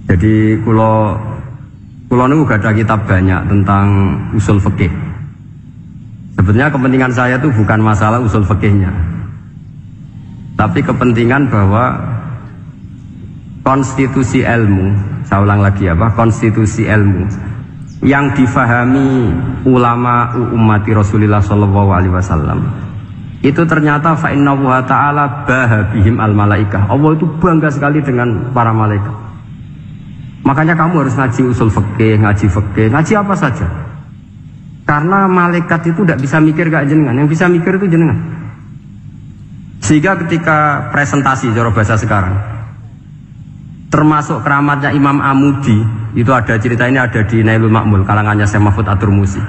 Jadi kulo niku gak ada kitab banyak tentang usul fikih. Sebetulnya kepentingan saya itu bukan masalah usul fikihnya, tapi kepentingan bahwa konstitusi ilmu, saya ulang lagi konstitusi ilmu yang difahami ulama ummati Rasulullah sallallahu alaihi wasallam itu ternyata fa innahu ta'ala bahabihim al malaikah. Allah itu bangga sekali dengan para malaikat. Makanya kamu harus ngaji usul fikih, ngaji apa saja. Karena malaikat itu tidak bisa mikir kayak jenengan, yang bisa mikir itu jenengan. Sehingga ketika presentasi cara bahasa sekarang, termasuk keramatnya Imam Amudi, itu ada cerita ini ada di Nailul Ma'mul kalangannya Syekh Mahfud At-Turmusi.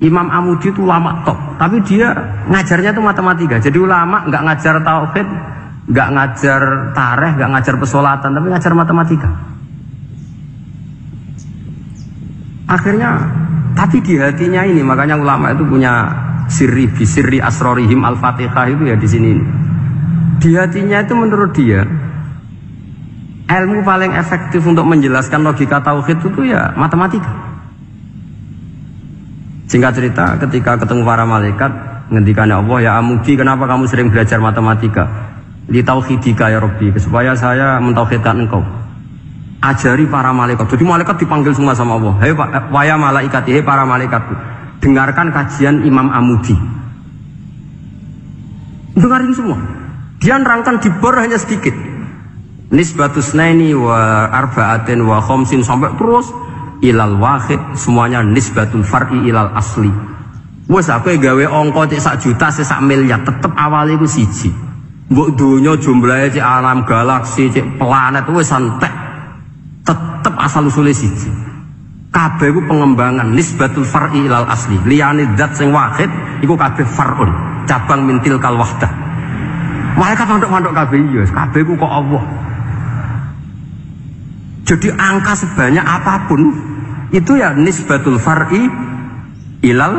Imam Amudi itu ulama top, tapi dia ngajarnya itu matematika. Jadi ulama nggak ngajar tauhid, nggak ngajar tarikh, nggak ngajar pesolatan, tapi ngajar matematika. Akhirnya, tapi di hatinya ini, makanya ulama itu punya sirri asrorihim al-fatihah itu ya di sini. Di hatinya itu menurut dia, ilmu paling efektif untuk menjelaskan logika tauhid itu ya matematika. Singkat cerita, ketika ketemu para malaikat, ngendikannya Allah, ya Amudi, kenapa kamu sering belajar matematika? Li tauhidika ya Rabbi, supaya saya mentauhidkan engkau. Ajari para malaikat. Jadi malaikat dipanggil semua sama Allah. Hei waya malaikat, hei para malaikatku, dengarkan kajian Imam Amudi. Dengarin semua. Dia nerangkan di bor hanya sedikit. Nisbatus naini wa arba'atin wa khamsin sampai terus ilal wahid, semuanya nisbatul far'i ilal asli. Wes aku gawe angka cek 1 juta cek 1 miliar tetep awalnya iku siji. Mbok donya jumlahe cek alam galaksi cek planet wes santek. Tetep asal usulnya siji. Kabeh iku pengembangan nisbatul far'i ilal asli. Liyane zat sing wahid iku kabeh far'un, cabang mintil kal wahdah. Malaikat mandok-mandok kabeh ya, kabeh iku kok Allah. Jadi angka sebanyak apapun itu ya nisbatul far'i ilal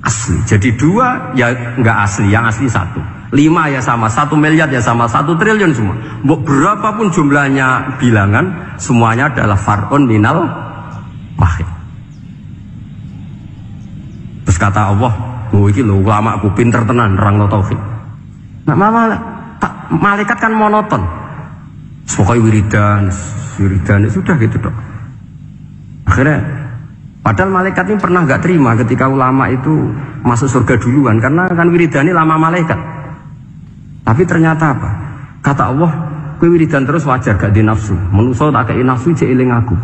asli. Jadi 2 ya enggak asli, yang asli 1. 5 ya sama, 1 miliar ya sama, 1 triliun semua. Berapapun jumlahnya bilangan, semuanya adalah far'un minal wahid. Terus kata Allah, oh iki lho ulama aku pinter tenan nerangno tauhid. Nah, malaikat kan monoton. Pokoknya wiridan sudah gitu dok. Akhirnya padahal malaikat ini pernah nggak terima ketika ulama itu masuk surga duluan, karena kan wiridan ini lama malaikat. Tapi ternyata apa? Kata Allah, kowe wiridan terus wajar gak di nafsu. Manusa tak kei nafsu cek eling aku.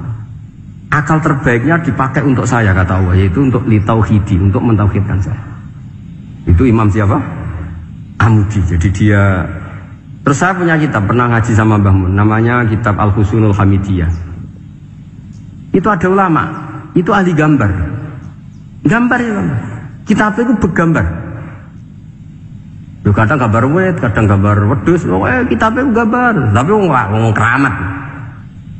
Akal terbaiknya dipakai untuk saya kata Allah, yaitu untuk litauhidi, untuk mentauhidkan saya. Itu Imam siapa? Amudi. Jadi dia. Terus saya punya kitab, pernah ngaji sama Mbah Mun, namanya kitab Al-Husunul Hamidiyah. Itu ada ulama, itu ahli gambar. Gambar ya gambar. Kitabnya itu bergambar. Kadang gambar wet, kadang gambar wedus. Kitabnya itu gambar, tapi ngomong keramat.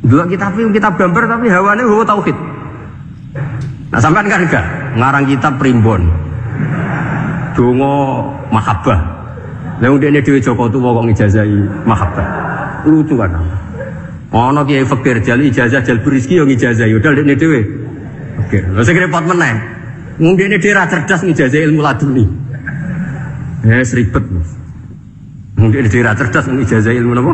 Dua kitab gambar tapi hawane hawa tauhid. Nah sampean kan enggak ngarang kitab primbon. Dongo mahabbah. Lalu dia dewi Joko tuwa kok ngijazahi mahabbah. Lucu kan. Ono kiai fakir jali ijazah jal berizki yo ngijazahi udah dia dewi. Oke, lha sing repot meneh. Wong dene dhewe ra cerdas ngijazahi ilmu laduni. Seribet. Wong dene dhewe ra cerdas ngijazahi ilmu napa?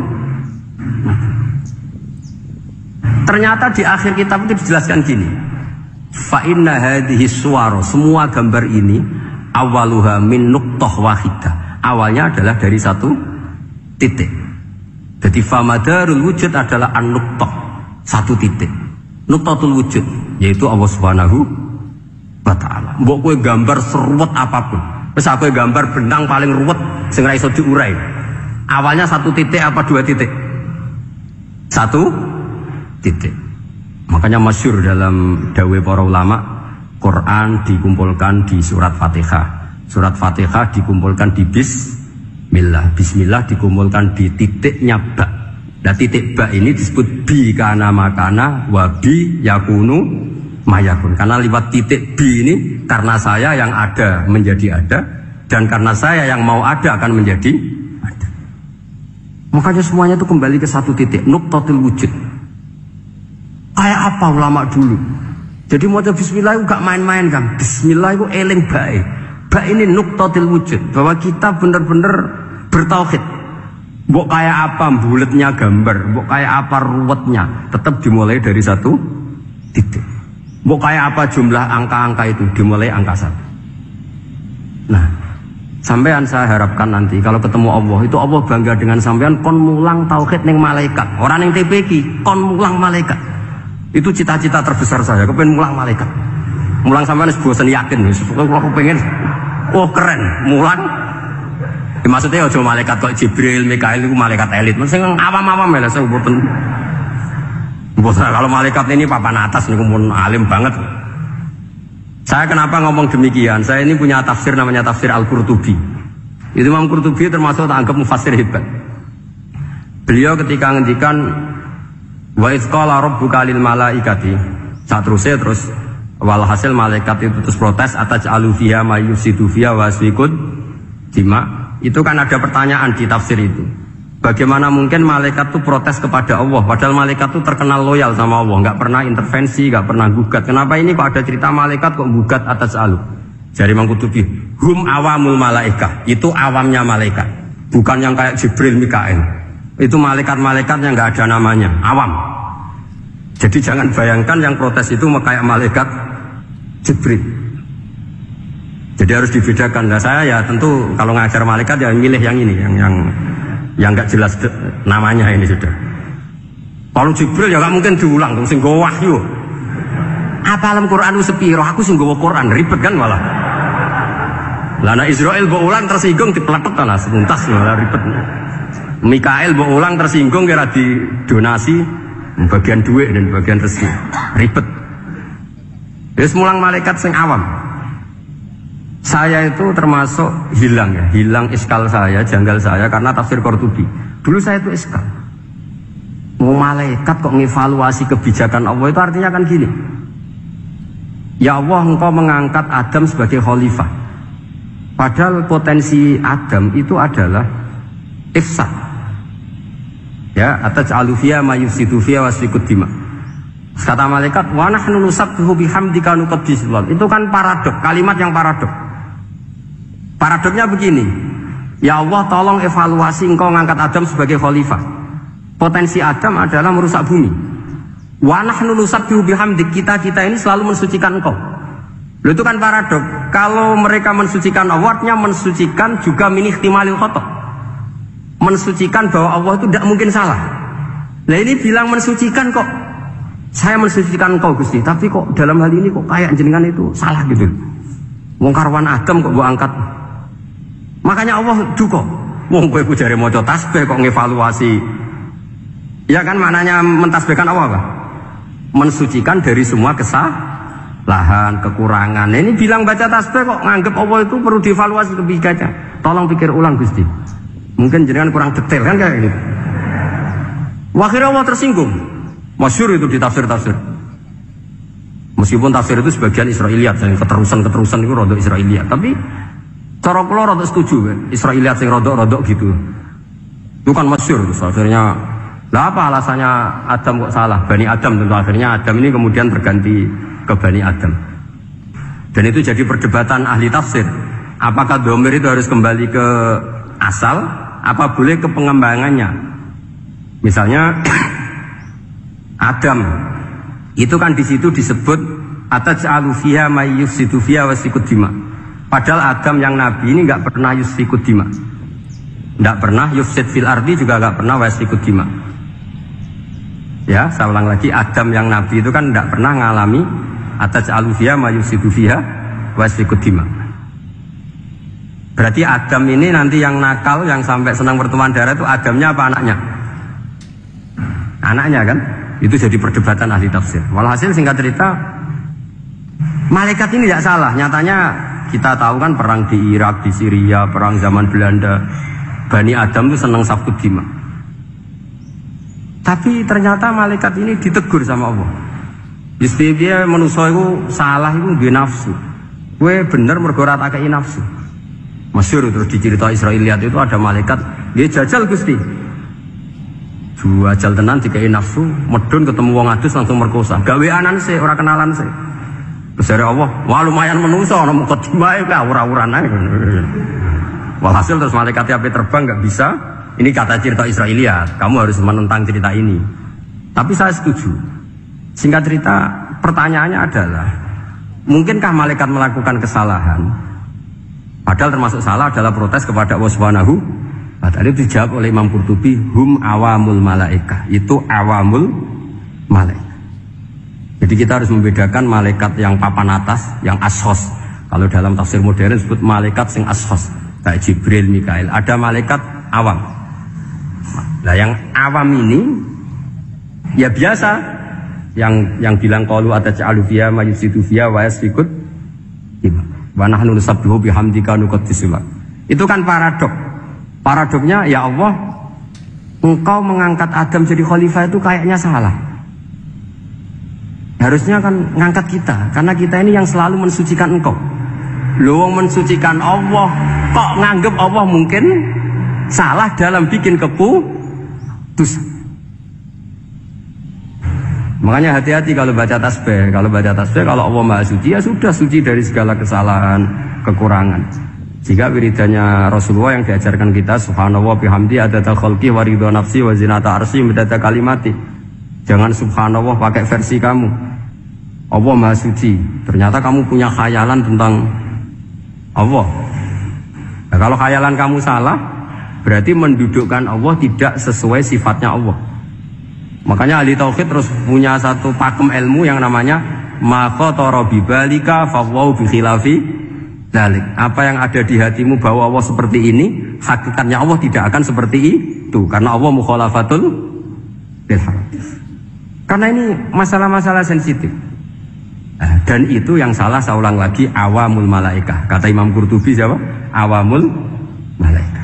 Ternyata di akhir kitab itu dijelaskan gini. Fa inna hadhihi suwara, semua gambar ini awaluha min nuqtah wahidah. Awalnya adalah dari 1 titik. Jadi famadarul wujud adalah an-nuqtah, 1 titik. Nuqtatul wujud yaitu Allah Subhanahu wa taala. Mbok kowe gambar seruwet apapun. Wis aku gambar benang paling ruwet sing ra iso diurai. Awalnya 1 titik apa 2 titik? 1 titik. Makanya masyhur dalam dawuh para ulama, Quran dikumpulkan di surat Fatihah. Surat Fatihah dikumpulkan di Bismillah. Bismillah dikumpulkan di titiknya ba. Nah titik ba ini disebut bi kana makana wa bi yakunu mayakun. Karena lewat titik bi ini, karena saya yang ada menjadi ada, dan karena saya yang mau ada akan menjadi ada. Makanya semuanya itu kembali ke 1 titik, nuqtatul wujud. Kayak apa ulama dulu? Jadi mau bismillah itu gak main-main kan. Bismillah itu eling baik. Baik ini nuktatil wujud. Bahwa kita benar-benar bertauhid. Mbok kayak apa bulatnya gambar, mbok kayak apa ruwetnya, tetap dimulai dari satu titik. Mbok kayak apa jumlah angka-angka itu, dimulai angka 1. Nah, sampean saya harapkan nanti kalau ketemu Allah itu Allah bangga dengan sampean kon mulang tauhid ning malaikat. Orang yang TPK kon mulang malaikat. Itu cita-cita terbesar saya, kepengen mulang malaikat. Mulang sampean wis bosen yakin wis. Kalau aku pengen oh keren, mulang. Ya, maksudnya aja malaikat kok Jibril, Mikail itu malaikat elit. Mesti awam-awam ya saya mboten. Kalau malaikat ini papan atas niku mun alim banget. Saya kenapa ngomong demikian? Saya ini punya tafsir namanya tafsir Al-Qurtubi. Itu Imam Qurtubi termasuk tak anggap mufassir hebat. Beliau ketika ngendikan wa idz qala rabbuka lil malaikati, terus walhasil malaikat itu terus protes ataj'alu fiha may yufsidu fiha wa yasfikud dima. Itu kan ada pertanyaan di tafsir itu. Bagaimana mungkin malaikat itu protes kepada Allah, padahal malaikat itu terkenal loyal sama Allah, nggak pernah intervensi, nggak pernah gugat. Kenapa ini kok ada cerita malaikat kok gugat atas alu? Jadi Imam Qurtubi, hum awamul malaikah, itu awamnya malaikat, bukan yang kayak Jibril, Mikail. Itu malaikat-malaikat yang nggak ada namanya, awam. Jadi jangan bayangkan yang protes itu kayak malaikat Jibril. Jadi harus dibedakan. Nah saya ya tentu kalau ngajar malaikat ya milih yang ini, yang nggak jelas namanya ini sudah. Kalau Jibril ya nggak mungkin diulang, dong sing nggawa wahyu. Apa alam Quran itu sepiro? Aku sing nggawa Quran ribet kan malah. Lana Israel bawa ulang tersinggung dipeletet lah, sebentas malah ribet. Mikael bawa ulang tersinggung kira di donasi bagian duit dan bagian rezeki ribet. Terus mulang malaikat sing awam. Saya itu termasuk hilang ya, hilang iskal saya, janggal saya karena tafsir Qurtubi. Dulu saya itu iskal. Mau malaikat kok ngevaluasi kebijakan Allah itu artinya kan gini. Ya Allah, engkau mengangkat Adam sebagai khalifah. Padahal potensi Adam itu adalah ifsad. Ya, ataj'alu fiha may yufsidu fiha wa yasfikud dima. Kata malaikat, wa nahnu nusabbihu bihamdika nuqaddis lak. Itu kan paradok, kalimat yang paradok. Paradoknya begini, ya Allah tolong evaluasi engkau ngangkat Adam sebagai khalifah. Potensi Adam adalah merusak bumi. Wa nahnu nusabbihu bihamdik, kita ini selalu mensucikan engkau. Loh, itu kan paradok. Kalau mereka mensucikan Allah, artinya mensucikan juga min ihtimalil khata'. Mensucikan bahwa Allah itu tidak mungkin salah. Nah ini bilang mensucikan kok. Saya mensucikan engkau Gusti, tapi kok dalam hal ini kok kayak jenengan itu salah gitu. Wong karwan Adam kok mbok angkat. Makanya Allah duka. Wong kowe ku jare maca tasbih kok ngevaluasi. Ya kan maknanya mentasbihkan Allah apa? Mensucikan dari semua kesalahan, kekurangan. Nah, ini bilang baca tasbih kok nganggep Allah itu perlu dievaluasi kebijakannya. Tolong pikir ulang Gusti. Mungkin jenengan kurang detail kan kayak gitu. Akhirnya Allah tersinggung. Masyhur itu di tafsir-tafsir. Meskipun tafsir itu sebagian Israiliyat, yang keterusan itu rodok Israiliyat, tapi cara kula rodok setuju Israiliyat sing rodok-rodok gitu. Itu kan masyhur itu akhirnya. Lah apa alasannya Adam kok salah? Bani Adam tentu akhirnya Adam ini kemudian berganti ke Bani Adam. Dan itu jadi perdebatan ahli tafsir. Apakah dhamir itu harus kembali ke asal, apa boleh ke pengembangannya? Misalnya Adam itu kan di situ disebut ataj'alu fiha may yufsidu fiha wa yasfikud dima. Padahal Adam yang nabi ini nggak pernah yusfikud dima. Nggak pernah yufsid fil ardi, juga nggak pernah wa yasfikud dima. Ya, saya ulang lagi, Adam yang nabi itu kan nggak pernah ngalami ataj'alu fiha may yufsidu fiha wa yasfikud dima. Berarti Adam ini nanti yang nakal, yang sampai senang berteman darah itu Adamnya apa anaknya? Anaknya kan? Itu jadi perdebatan ahli tafsir. Walhasil singkat cerita, malaikat ini tidak salah. Nyatanya kita tahu kan perang di Irak, di Syria, perang zaman Belanda, Bani Adam itu senang safkud dima. Tapi ternyata malaikat ini ditegur sama Allah. Justru dia manusia itu salah itu dia nafsu. Gue bener mergo ora tak kei nafsu. Masyhur terus dicerita Israiliyat itu ada malaikat, dia jajal Gusti. Juajal tenan dikai nafsu, medun ketemu wong adus langsung merkosa. Gaweanan sih, ora kenalan sih. Terus dari Allah, wah lumayan menungso, ana mukadimah ka ura-uran ae. Walhasil terus malaikat api terbang nggak bisa. Ini kata cerita Israiliyat, kamu harus menentang cerita ini. Tapi saya setuju. Singkat cerita, pertanyaannya adalah, mungkinkah malaikat melakukan kesalahan? Padahal termasuk salah adalah protes kepada Allah Subhanahu. Tadi dijawab oleh Imam Qurtubi, hum awamul malaika, itu awamul malaika. Jadi kita harus membedakan malaikat yang papan atas, yang ashos. Kalau dalam tafsir modern disebut malaikat sing ashos, kayak Jibril, Mikail. Ada malaikat awam. Nah yang awam ini ya biasa, yang bilang qalu ataj'alu fiha may yufsidu fiha wa yasfikut wa nahnu nusabbihu bihamdika nuqaddisu lak. Itu kan paradok. Paradoknya, ya Allah, engkau mengangkat Adam jadi khalifah itu kayaknya salah. Harusnya kan ngangkat kita, karena kita ini yang selalu mensucikan engkau. Lu mensucikan Allah, kok nganggep Allah mungkin salah dalam bikin keputusan. Makanya hati-hati kalau baca tasbih. Kalau baca tasbih, kalau Allah Maha Suci, ya sudah suci dari segala kesalahan, kekurangan. Jika wiridannya Rasulullah yang diajarkan kita, subhanallah bihamdi adada khalqi wa ridha nafsi wa zinata arsy midada kalimati. Jangan subhanallah pakai versi kamu. Allah Maha Suci. Ternyata kamu punya khayalan tentang Allah. Nah, kalau khayalan kamu salah, berarti mendudukkan Allah tidak sesuai sifatnya Allah. Makanya ahli tauhid terus punya satu pakem ilmu yang namanya ma khatara bi balika fa wa bi khilafi dzalik. Apa yang ada di hatimu bahwa Allah seperti ini, hakikatnya Allah tidak akan seperti itu, karena Allah mukhalafatul bil hadis. Karena ini masalah-masalah sensitif. Dan itu yang salah, saya ulang lagi, awamul malaikah. Kata Imam Qurtubi siapa? Awamul malaikah.